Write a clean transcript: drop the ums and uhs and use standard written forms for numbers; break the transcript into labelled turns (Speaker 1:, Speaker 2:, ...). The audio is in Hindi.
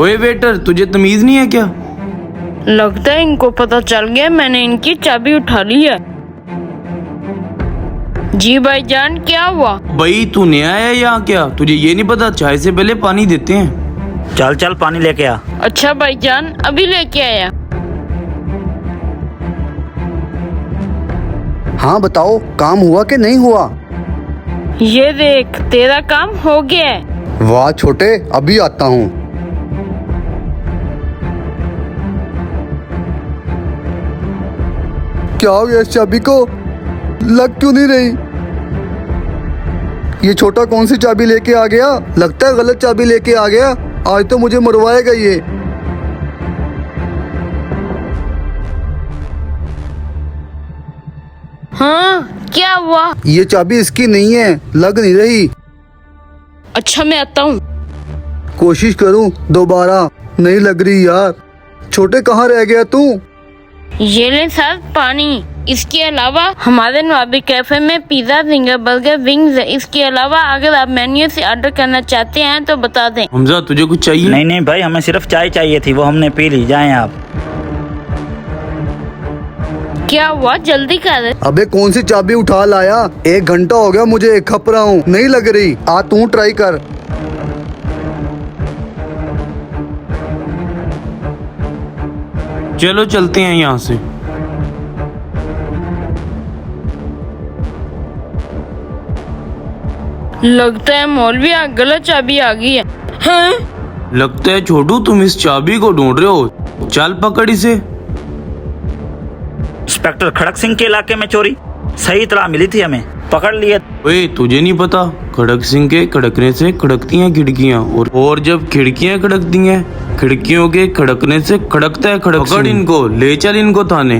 Speaker 1: ओए वेटर, तुझे तमीज नहीं है क्या?
Speaker 2: लगता है इनको पता चल गया मैंने इनकी चाबी उठा ली है। जी भाईजान, क्या हुआ?
Speaker 1: भाई तू नया आया यहाँ क्या? तुझे ये नहीं पता चाय से पहले पानी देते हैं?
Speaker 3: चल चल पानी लेके आ।
Speaker 2: अच्छा भाईजान, अभी लेके आया।
Speaker 4: हाँ बताओ, काम हुआ कि नहीं हुआ?
Speaker 2: ये देख, तेरा काम हो गया है।
Speaker 4: वाह छोटे, अभी आता हूँ। क्या हो गया इस चाबी को? लग क्यों नहीं रही? ये छोटा कौन सी चाबी लेके आ गया? लगता है गलत चाबी लेके आ गया। आज तो मुझे मरवाएगा ये।
Speaker 2: हाँ, क्या हुआ?
Speaker 4: ये चाबी इसकी नहीं है, लग नहीं रही।
Speaker 2: अच्छा मैं आता हूँ।
Speaker 4: कोशिश करूं दोबारा, नहीं लग रही यार। छोटे कहाँ रह गया तू?
Speaker 2: ये ले सर पानी। इसके अलावा हमारे नवाबी कैफे में पिज्जा, फिंगर, बर्गर, विंग्स है। इसके अलावा अगर आप मेन्यू से ऑर्डर करना चाहते हैं तो बता दें।
Speaker 1: हमजा, तुझे कुछ चाहिए?
Speaker 3: नहीं नहीं भाई, हमें सिर्फ चाय चाहिए थी, वो हमने पी ली। जाएं आप।
Speaker 2: क्या हुआ, जल्दी कर।
Speaker 4: अबे कौन सी चाबी उठा लाया? 1 घंटा हो गया मुझे खप रहा हूँ, नहीं लग रही। आ तू ट्राई कर।
Speaker 1: चलो चलते हैं यहाँ से।
Speaker 2: लगता है मौलवी गलत चाबी आ गई है। हाँ?
Speaker 1: लगता है छोटू तुम इस चाबी को ढूंढ रहे हो। चल पकड़ इसे।
Speaker 3: इंस्पेक्टर खड़क सिंह के इलाके में चोरी सही तरह मिली थी, हमें पकड़ लिए।
Speaker 1: ओए तुझे नहीं पता, खड़क सिंह के खड़कने से खड़कती हैं खिड़कियाँ, और जब खिड़कियाँ खड़कती हैं, खिड़कियों के खड़कने से खड़कता है खड़क। पकड़ इनको, ले चल इनको थाने।